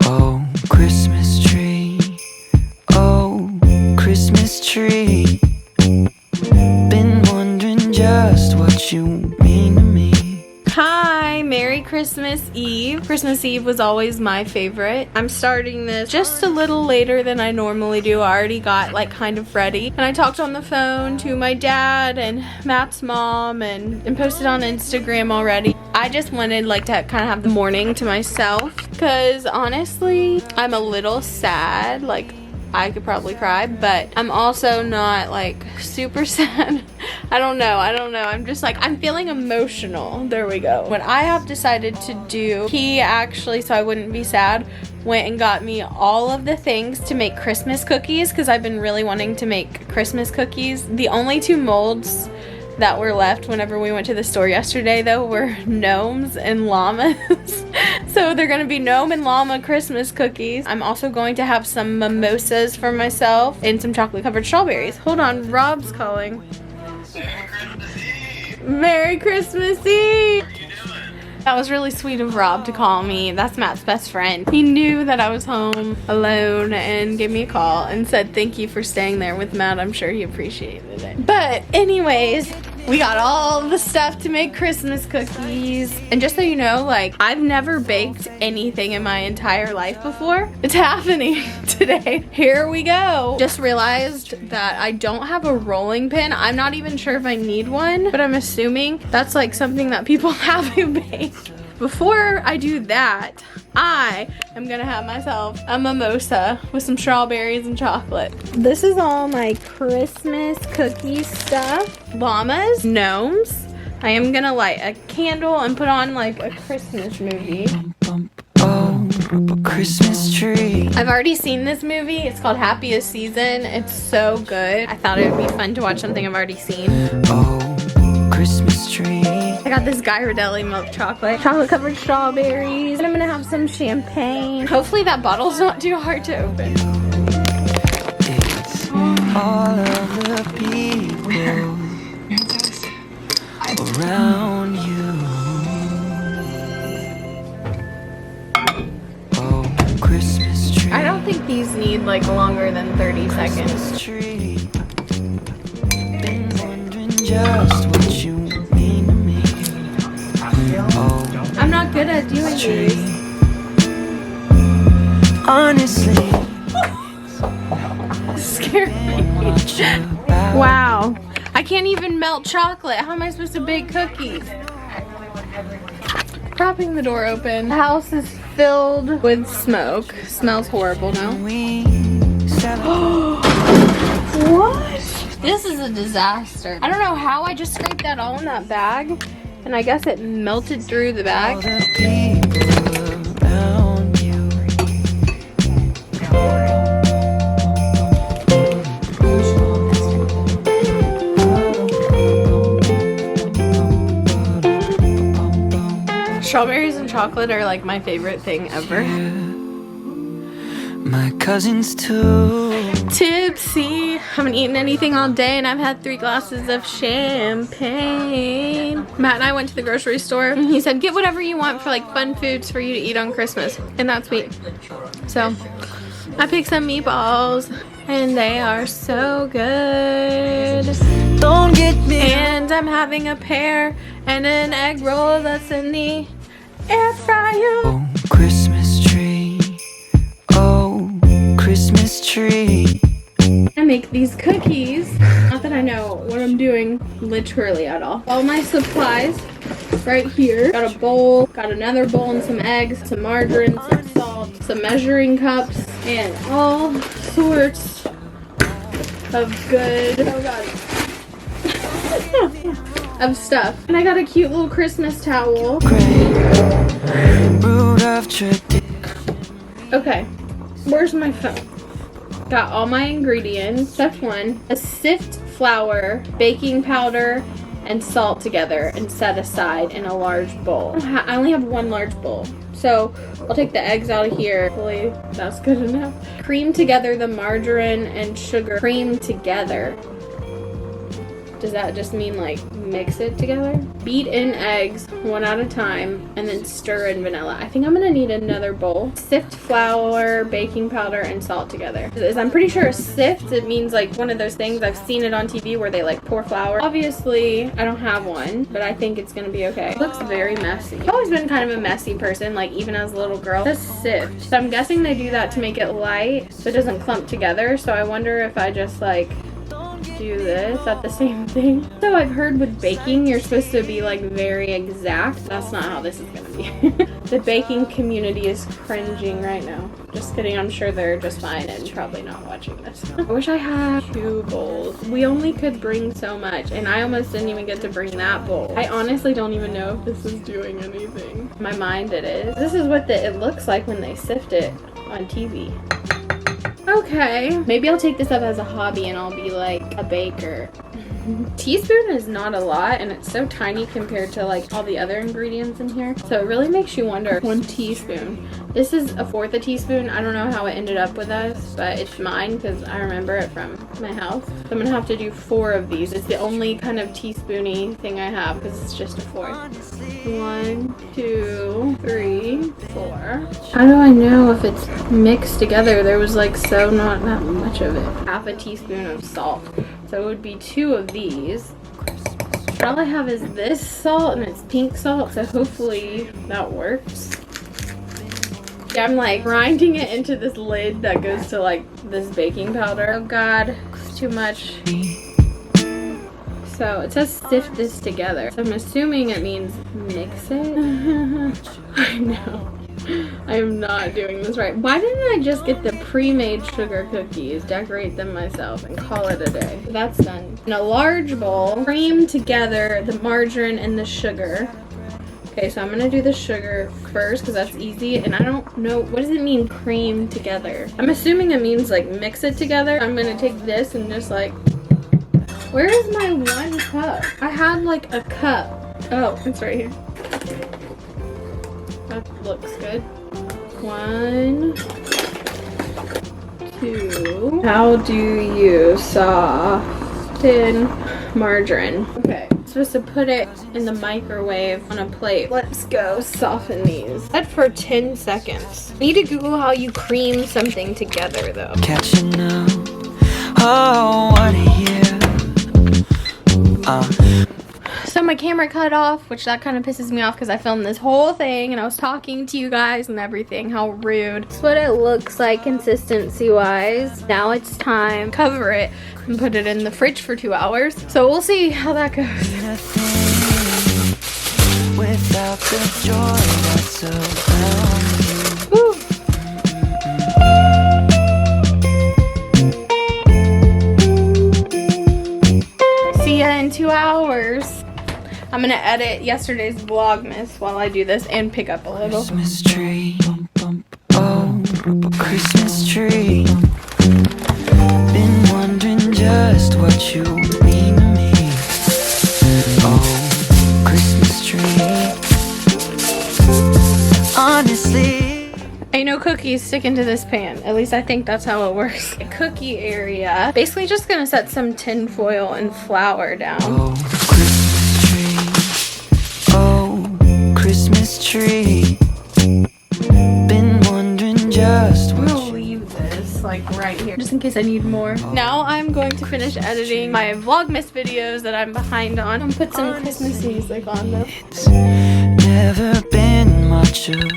Oh, Christmas tree. Oh, Christmas tree. Been wondering just what you mean to me. Hi, Merry Christmas Eve. Christmas Eve was always my favorite. I'm starting this just a little later than I normally do. I already got like kind of ready. And I talked on the phone to my dad and Matt's mom and posted on Instagram already. I just wanted like to kind of have the morning to myself because honestly, I'm a little sad. Like I could probably cry, but I'm also not like super sad. I don't know. I'm just like, I'm feeling emotional. There we go. What I have decided to do, he actually, so I wouldn't be sad, went and got me all of the things to make Christmas cookies because I've been really wanting to make Christmas cookies. The only two molds that were left whenever we went to the store yesterday though were gnomes and llamas. So they're gonna be gnome and llama Christmas cookies. I'm also going to have some mimosas for myself and some chocolate covered strawberries. Hold on, Rob's calling. Merry Christmas Eve! What are you doing? That was really sweet of Rob to call me. That's Matt's best friend. He knew that I was home alone and gave me a call and said thank you for staying there with Matt. I'm sure he appreciated it. But anyways, we got all the stuff to make Christmas cookies. And just so you know, like, I've never baked anything in my entire life before. It's happening today. Here we go. Just realized that I don't have a rolling pin. I'm not even sure if I need one, but I'm assuming that's like something that people have who bake. Before I do that, I am gonna have myself a mimosa with some strawberries and chocolate. This is all my Christmas cookie stuff. Llamas, gnomes. I am gonna light a candle and put on like a Christmas movie. Oh, Christmas tree. I've already seen this movie. It's called Happiest Season. It's so good. I thought it would be fun to watch something I've already seen. Oh, Christmas tree. I got this Ghirardelli milk chocolate covered strawberries, and I'm gonna have some champagne. Hopefully that bottle's not too hard to open. It's all of the people around you. Oh, Christmas tree. I don't think these need like longer than 30 seconds. Christmas tree. Been wondering just what you mean to me. Oh, I'm not good at doing tree. these. Honestly, Scared me. much about Wow. I can't even melt chocolate. How am I supposed to bake cookies? Propping the door open. The house is filled with smoke. Smells horrible now. we celebrate. What? This is a disaster. I don't know how I just scraped that all in that bag, and I guess it melted through the All bag. the people around you. Strawberries and chocolate are like my favorite thing ever. My cousins too. Tipsy. Haven't eaten anything all day and I've had 3 glasses of champagne. Matt and I went to the grocery store and he said, get whatever you want for like fun foods for you to eat on Christmas. And that's sweet. So I picked some meatballs and they are so good. Don't get me. And I'm having a pear and an egg roll that's in the air fryer. Oh, Christmas tree. Oh, Christmas tree. I make these cookies. Not that I know what I'm doing literally at all. All my supplies right here. Got a bowl, got another bowl and some eggs, some margarine, some salt, some measuring cups, and all sorts of good, oh god, of stuff. And I got a cute little Christmas towel. Great. Root of tradition. Okay, where's my phone? Got all my ingredients. Step 1, a sift flour, baking powder, and salt together and set aside in a large bowl. I only have one large bowl. So I'll take the eggs out of here. Hopefully that's good enough. Cream together the margarine and sugar. Cream together. Does that just mean like mix it together? Beat in eggs one at a time and then stir in vanilla. I think I'm gonna need another bowl. Sift flour, baking powder, and salt together. I'm pretty sure sift, it means like one of those things. I've seen it on TV where they like pour flour. Obviously, I don't have one, but I think it's gonna be okay. It looks very messy. I've always been kind of a messy person, like even as a little girl. That's sift. So I'm guessing they do that to make it light so it doesn't clump together. So I wonder if I just like do this at the same thing. So I've heard with baking you're supposed to be like very exact. That's not how this is gonna be. The baking community is cringing right now. Just kidding, I'm sure they're just fine and probably not watching this. I wish I had 2 bowls. We only could bring so much and I almost didn't even get to bring that bowl. I honestly don't even know if this is doing anything. In my mind it is. This is what it looks like when they sift it on TV. Okay, maybe I'll take this up as a hobby and I'll be like a baker. Teaspoon is not a lot and it's so tiny compared to like all the other ingredients in here. So it really makes you wonder. 1 teaspoon. This is 1/4 a teaspoon. I don't know how it ended up with us, but it's mine because I remember it from my house. So I'm gonna have to do 4 of these. It's the only kind of teaspoony thing I have because it's just a 4th. 1, 2, 3, 4. How do I know if it's mixed together? There was like so not that much of it. 1/2 teaspoon of salt. So it would be 2 of these. All I have is this salt and it's pink salt, so hopefully that works. Yeah, I'm like grinding it into this lid that goes to like this baking powder. Oh god, it's too much. So it says sift this together. So I'm assuming it means mix it. I know. I am not doing this right. Why didn't I just get the pre-made sugar cookies, decorate them myself, and call it a day? That's done. In a large bowl, cream together the margarine and the sugar. Okay, so I'm gonna do the sugar first because that's easy, and I don't know, what does it mean cream together? I'm assuming it means like mix it together. I'm gonna take this and just like, where is my 1 cup? I had like a cup. Oh, it's right here. That looks good. 1, 2. How do you soften margarine? Okay, I'm supposed to put it in the microwave on a plate. Let's go soften these. Set for 10 seconds. I need to Google how you cream something together though. Catching up. Oh, what a year. So my camera cut off, which that kind of pisses me off because I filmed this whole thing and I was talking to you guys and everything. How rude. That's what it looks like consistency wise. Now it's time to cover it and put it in the fridge for 2 hours. So we'll see how that goes. Without the joy that's around you. Woo. See ya in 2 hours. I'm gonna edit yesterday's Vlogmas while I do this and pick up a little. Christmas tree, oh, Christmas tree. Been wondering just what you mean to me. Oh, Christmas tree. Honestly, ain't no cookies sticking to this pan. At least I think that's how it works. A cookie area. Basically just gonna set some tin foil and flour down. oh, Christmas tree. Oh, Christmas tree. Been wondering just I'm what gonna leave this like right here just in case I need more. Now I'm going to finish editing my Vlogmas videos that I'm behind on and put some Christmas music on them. it's never been much about.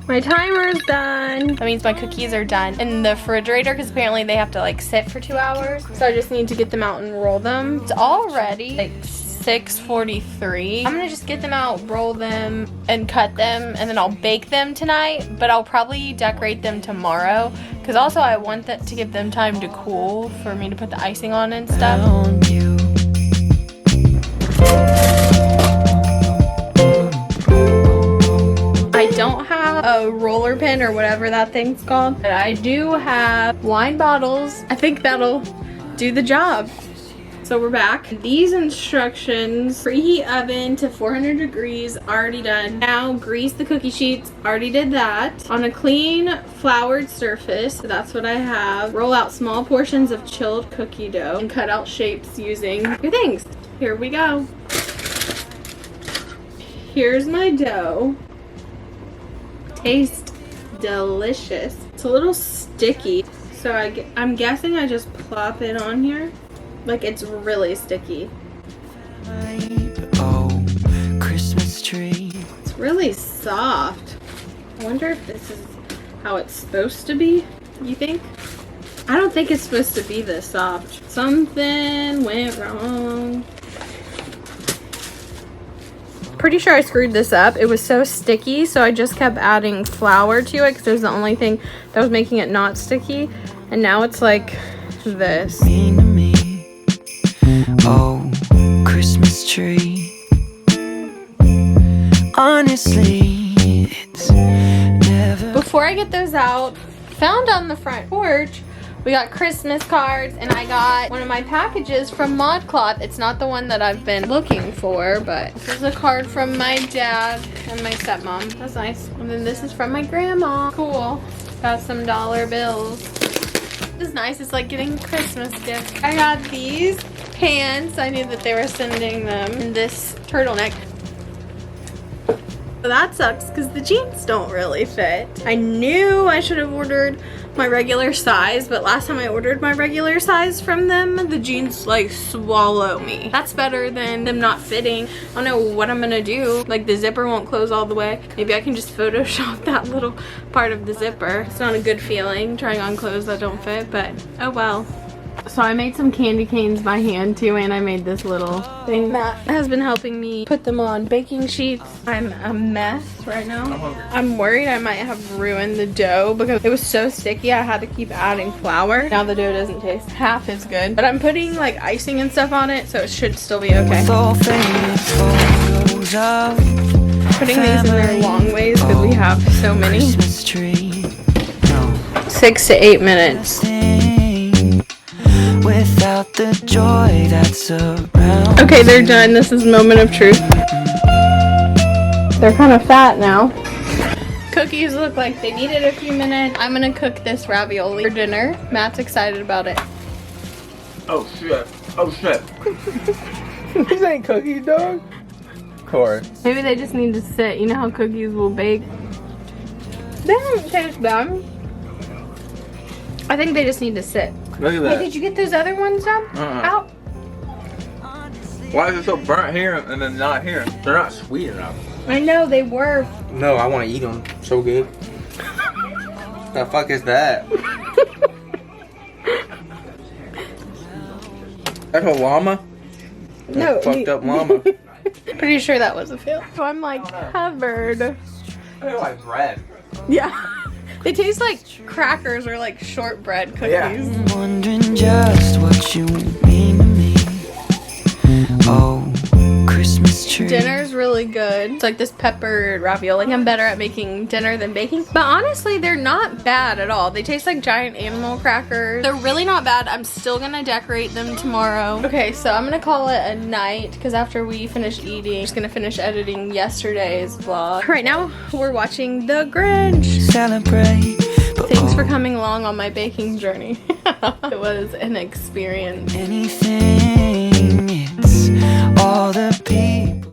My timer's done. That means my cookies are done in the refrigerator because apparently they have to like sit for 2 hours. So I just need to get them out and roll them. It's already like 6:43. I'm gonna just get them out, roll them, and cut them, and then I'll bake them tonight, but I'll probably decorate them tomorrow because also I want that to give them time to cool for me to put the icing on and stuff. Found you. I don't have a roller pin or whatever that thing's called, but I do have wine bottles. I think that'll do the job. So we're back. These instructions: preheat oven to 400 degrees, already done. Now grease the cookie sheets, already did that. On a clean floured surface, so that's what I have. Roll out small portions of chilled cookie dough and cut out shapes using your things. Here we go. Here's my dough. Tastes delicious. It's a little sticky, so I'm guessing I just plop it on here. Like, it's really sticky. Oh, Christmas tree. It's really soft. I wonder if this is how it's supposed to be, you think? I don't think it's supposed to be this soft. Something went wrong. Pretty sure I screwed this up. It was so sticky, so I just kept adding flour to it because it was the only thing that was making it not sticky. And now it's like this. Mean to me. Oh, Christmas tree. Honestly, it's never. Before I get those out, found on the front porch, we got Christmas cards, and I got one of my packages from ModCloth. It's not the one that I've been looking for, but this is a card from my dad and my stepmom. That's nice. And then this is from my grandma. Cool. Got some dollar bills. This is nice. It's like getting a Christmas gift. I got these pants. I knew that they were sending them. And this turtleneck. So that sucks because the jeans don't really fit. I knew I should have ordered my regular size, but last time I ordered my regular size from them, the jeans like swallow me. That's better than them not fitting. I don't know what I'm gonna do. Like, the zipper won't close all the way. Maybe I can just Photoshop that little part of the zipper. It's not a good feeling trying on clothes that don't fit, but oh well. So I made some candy canes by hand too, and I made this little thing. Matt has been helping me put them on baking sheets. I'm a mess right now. I'm worried I might have ruined the dough because it was so sticky I had to keep adding flour. Now the dough doesn't taste half as good, but I'm putting like icing and stuff on it, so it should still be okay. Putting these in their long ways because we have so many. 6 to 8 minutes. Without the joy that's around. Okay, they're done. This is moment of truth. They're kind of fat now. Cookies look like they needed a few minutes. I'm gonna cook this ravioli for dinner. Matt's excited about it. Oh shit. Oh shit. This ain't cookies, dog. Of course. Maybe they just need to sit. You know how cookies will bake? They don't taste bad. I think they just need to sit. Look at Hey, that. did you get those other ones done? Out? Why is it so burnt here and then not here? They're not sweet enough. I know they were. No, I want to eat them. So good. The fuck is that? That's a llama? No. Fucked up llama. Pretty sure that was a fail. So I'm like covered. They're like bread. Yeah. They taste like crackers or like shortbread cookies. Yeah. Wondering just what you mean to me. Oh, Christmas tree. Dinner's really good. It's like this peppered ravioli. I'm better at making dinner than baking. But honestly, they're not bad at all. They taste like giant animal crackers. They're really not bad. I'm still gonna decorate them tomorrow. Okay, so I'm gonna call it a night because after we finish eating, I'm just gonna finish editing yesterday's vlog. Right now, we're watching The Grinch. Celebrate. But Thanks for coming along on my baking journey. It was an experience. anything, it's all the people.